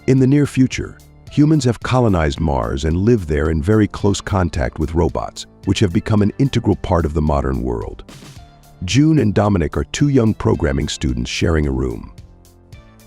In the near future, humans have colonized Mars and live there in very close contact with robots, which have become an integral part of the modern world. June and Dominic are two young programming students sharing a room.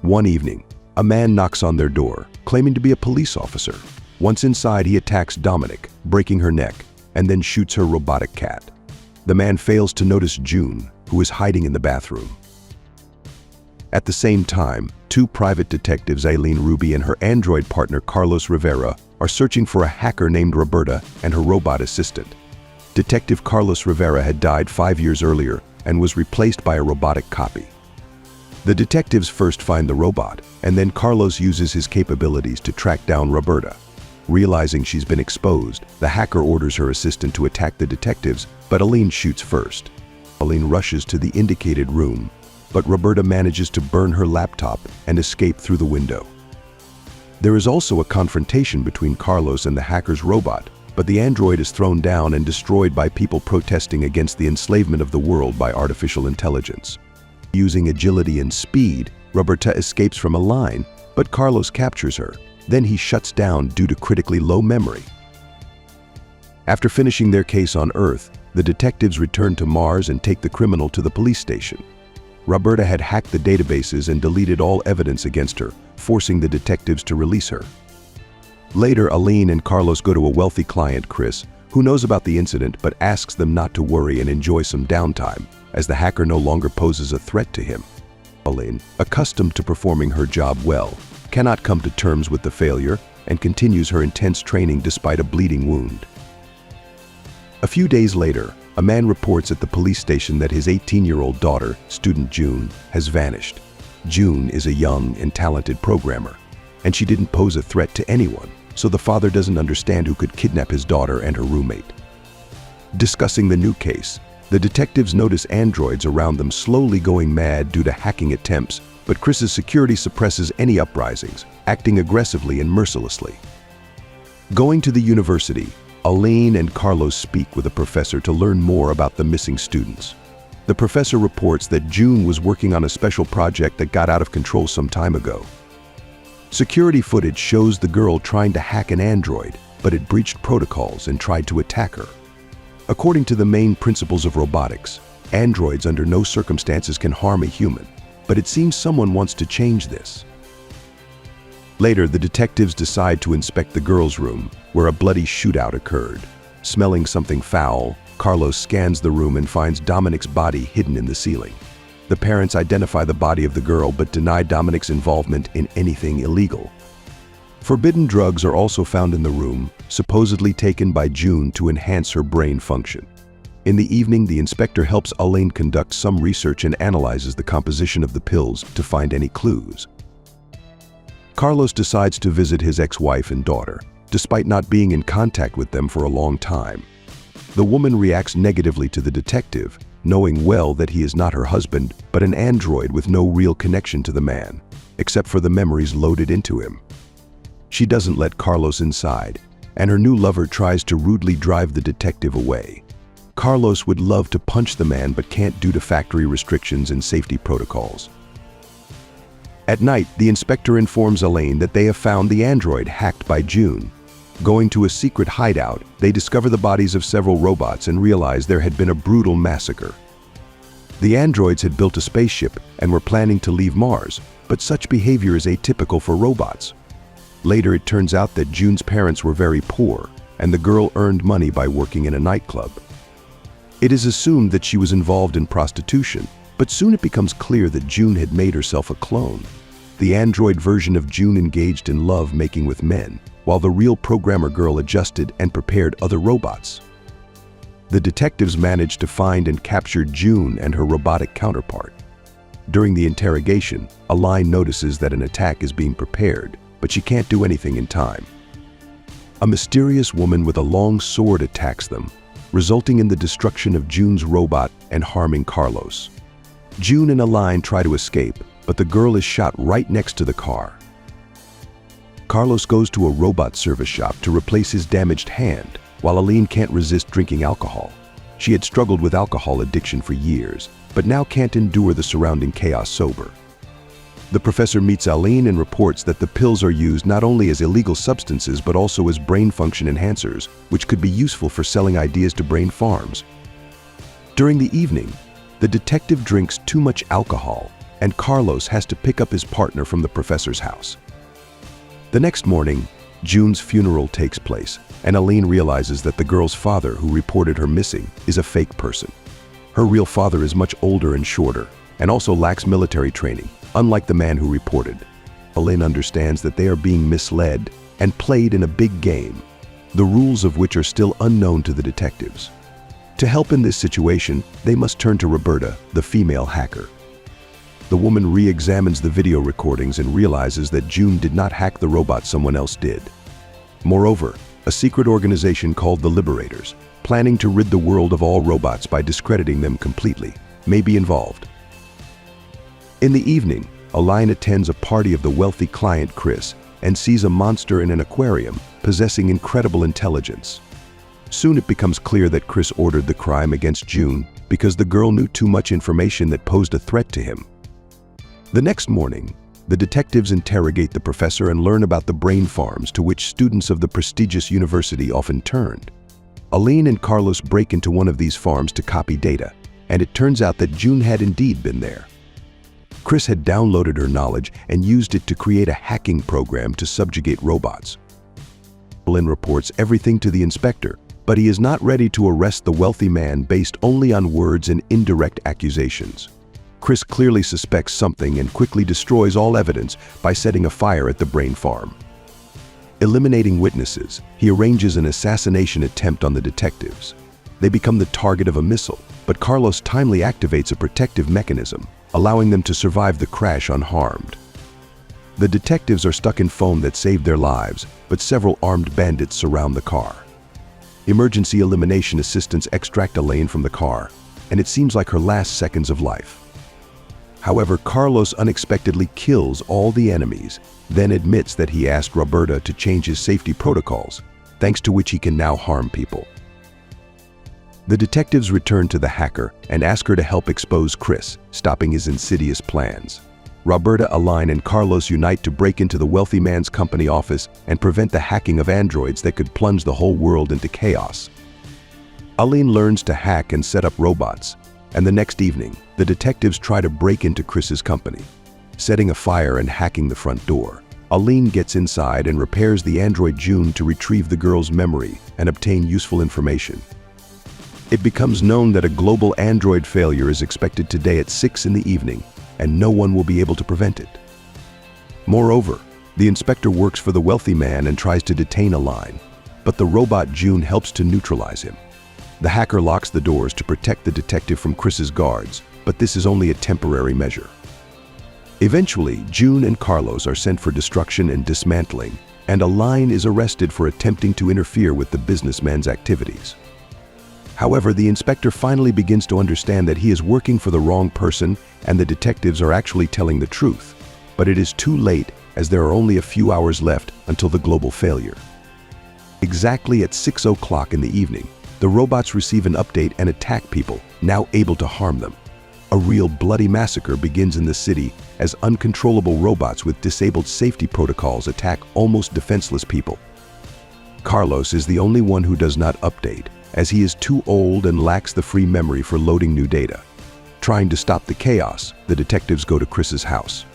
One evening, a man knocks on their door, claiming to be a police officer. Once inside, he attacks Dominic, breaking her neck, and then shoots her robotic cat. The man fails to notice June, who is hiding in the bathroom. At the same time, two private detectives, Aileen Ruby and her android partner Carlos Rivera, are searching for a hacker named Roberta and her robot assistant. Detective Carlos Rivera had died 5 years earlier and was replaced by a robotic copy. The detectives first find the robot, and then Carlos uses his capabilities to track down Roberta. Realizing she's been exposed, the hacker orders her assistant to attack the detectives, but Aileen shoots first. Aileen rushes to the indicated room, but Roberta manages to burn her laptop and escape through the window. There is also a confrontation between Carlos and the hacker's robot, but the android is thrown down and destroyed by people protesting against the enslavement of the world by artificial intelligence. Using agility and speed, Roberta escapes from a line, but Carlos captures her. Then he shuts down due to critically low memory. After finishing their case on Earth, the detectives return to Mars and take the criminal to the police station. Roberta had hacked the databases and deleted all evidence against her, forcing the detectives to release her. Later, Aileen and Carlos go to a wealthy client, Chris, who knows about the incident but asks them not to worry and enjoy some downtime, as the hacker no longer poses a threat to him. Aileen, accustomed to performing her job well, cannot come to terms with the failure and continues her intense training despite a bleeding wound. A few days later, a man reports at the police station that his 18-year-old daughter, student June, has vanished. June is a young and talented programmer, and she didn't pose a threat to anyone, so the father doesn't understand who could kidnap his daughter and her roommate. Discussing the new case, the detectives notice androids around them slowly going mad due to hacking attempts, but Chris's security suppresses any uprisings, acting aggressively and mercilessly. Going to the university, Aileen and Carlos speak with a professor to learn more about the missing students. The professor reports that June was working on a special project that got out of control some time ago. Security footage shows the girl trying to hack an android, but it breached protocols and tried to attack her. According to the main principles of robotics, androids under no circumstances can harm a human, but it seems someone wants to change this. Later, the detectives decide to inspect the girls' room, where a bloody shootout occurred. Smelling something foul, Carlos scans the room and finds Dominic's body hidden in the ceiling. The parents identify the body of the girl but deny Dominic's involvement in anything illegal. Forbidden drugs are also found in the room, supposedly taken by June to enhance her brain function. In the evening, the inspector helps Aileen conduct some research and analyzes the composition of the pills to find any clues. Carlos decides to visit his ex-wife and daughter, despite not being in contact with them for a long time. The woman reacts negatively to the detective, knowing well that he is not her husband, but an android with no real connection to the man, except for the memories loaded into him. She doesn't let Carlos inside, and her new lover tries to rudely drive the detective away. Carlos would love to punch the man but can't due to factory restrictions and safety protocols. At night, the inspector informs Aileen that they have found the android hacked by June. Going to a secret hideout, they discover the bodies of several robots and realize there had been a brutal massacre. The androids had built a spaceship and were planning to leave Mars, but such behavior is atypical for robots. Later, it turns out that June's parents were very poor, and the girl earned money by working in a nightclub. It is assumed that she was involved in prostitution, but soon it becomes clear that June had made herself a clone. The android version of June engaged in love-making with men, while the real programmer girl adjusted and prepared other robots. The detectives managed to find and capture June and her robotic counterpart. During the interrogation, Aileen notices that an attack is being prepared, but she can't do anything in time. A mysterious woman with a long sword attacks them, resulting in the destruction of June's robot and harming Carlos. June and Aileen try to escape, but the girl is shot right next to the car. Carlos goes to a robot service shop to replace his damaged hand, while Aileen can't resist drinking alcohol. She had struggled with alcohol addiction for years, but now can't endure the surrounding chaos sober. The professor meets Aline and reports that the pills are used not only as illegal substances but also as brain function enhancers, which could be useful for selling ideas to brain farms. During the evening, the detective drinks too much alcohol, and Carlos has to pick up his partner from the professor's house. The next morning, June's funeral takes place, and Aline realizes that the girl's father, who reported her missing, is a fake person. Her real father is much older and shorter, and also lacks military training, unlike the man who reported. Aline understands that they are being misled and played in a big game, the rules of which are still unknown to the detectives. To help in this situation, they must turn to Roberta, the female hacker. The woman re-examines the video recordings and realizes that June did not hack the robot, someone else did. Moreover, a secret organization called the Liberators, planning to rid the world of all robots by discrediting them completely, may be involved. In the evening, Aline attends a party of the wealthy client Chris and sees a monster in an aquarium possessing incredible intelligence. Soon it becomes clear that Chris ordered the crime against June because the girl knew too much information that posed a threat to him. The next morning, the detectives interrogate the professor and learn about the brain farms to which students of the prestigious university often turned. Aline and Carlos break into one of these farms to copy data, and it turns out that June had indeed been there. Chris had downloaded her knowledge and used it to create a hacking program to subjugate robots. Aline reports everything to the inspector, but he is not ready to arrest the wealthy man based only on words and indirect accusations. Chris clearly suspects something and quickly destroys all evidence by setting a fire at the brain farm. Eliminating witnesses, he arranges an assassination attempt on the detectives. They become the target of a missile, but Carlos timely activates a protective mechanism, allowing them to survive the crash unharmed. The detectives are stuck in foam that saved their lives, but several armed bandits surround the car. Emergency elimination assistants extract Aline from the car, and it seems like her last seconds of life. However, Carlos unexpectedly kills all the enemies, then admits that he asked Roberta to change his safety protocols, thanks to which he can now harm people. The detectives return to the hacker and ask her to help expose Chris, stopping his insidious plans. Roberta, Aline, and Carlos unite to break into the wealthy man's company office and prevent the hacking of androids that could plunge the whole world into chaos. Aline learns to hack and set up robots, and the next evening, the detectives try to break into Chris's company. Setting a fire and hacking the front door, Aline gets inside and repairs the android June to retrieve the girl's memory and obtain useful information. It becomes known that a global android failure is expected today at 6 in the evening, and no one will be able to prevent it. Moreover, the inspector works for the wealthy man and tries to detain Aline, but the robot June helps to neutralize him. The hacker locks the doors to protect the detective from Chris's guards, but this is only a temporary measure. Eventually, June and Carlos are sent for destruction and dismantling, and Aline is arrested for attempting to interfere with the businessman's activities. However, the inspector finally begins to understand that he is working for the wrong person and the detectives are actually telling the truth. But it is too late, as there are only a few hours left until the global failure. Exactly at 6 o'clock in the evening, the robots receive an update and attack people, now able to harm them. A real bloody massacre begins in the city as uncontrollable robots with disabled safety protocols attack almost defenseless people. Carlos is the only one who does not update, as he is too old and lacks the free memory for loading new data. Trying to stop the chaos, the detectives go to Chris's house.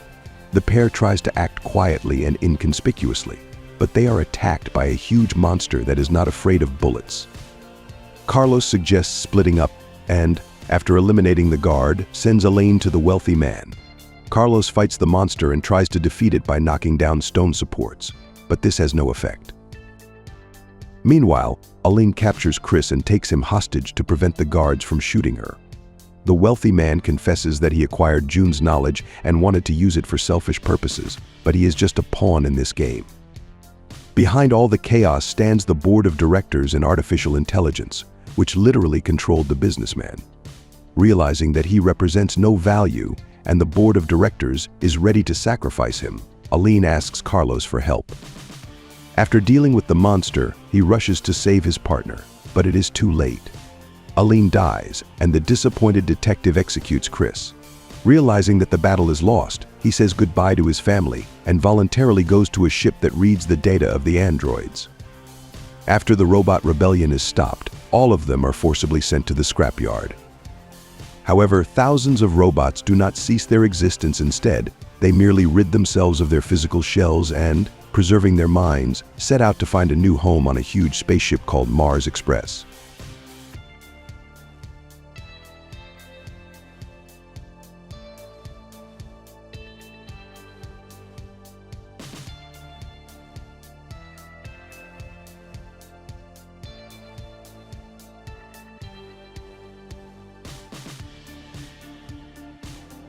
The pair tries to act quietly and inconspicuously, but they are attacked by a huge monster that is not afraid of bullets. Carlos suggests splitting up and, after eliminating the guard, sends Aline to the wealthy man. Carlos fights the monster and tries to defeat it by knocking down stone supports, but this has no effect. Meanwhile, Aline captures Chris and takes him hostage to prevent the guards from shooting her. The wealthy man confesses that he acquired June's knowledge and wanted to use it for selfish purposes, but he is just a pawn in this game. Behind all the chaos stands the board of directors in artificial intelligence, which literally controlled the businessman. Realizing that he represents no value and the board of directors is ready to sacrifice him, Aline asks Carlos for help. After dealing with the monster, he rushes to save his partner, but it is too late. Aline dies, and the disappointed detective executes Chris. Realizing that the battle is lost, he says goodbye to his family and voluntarily goes to a ship that reads the data of the androids. After the robot rebellion is stopped, all of them are forcibly sent to the scrapyard. However, thousands of robots do not cease their existence instead. They merely rid themselves of their physical shells and, preserving their minds, set out to find a new home on a huge spaceship called Mars Express.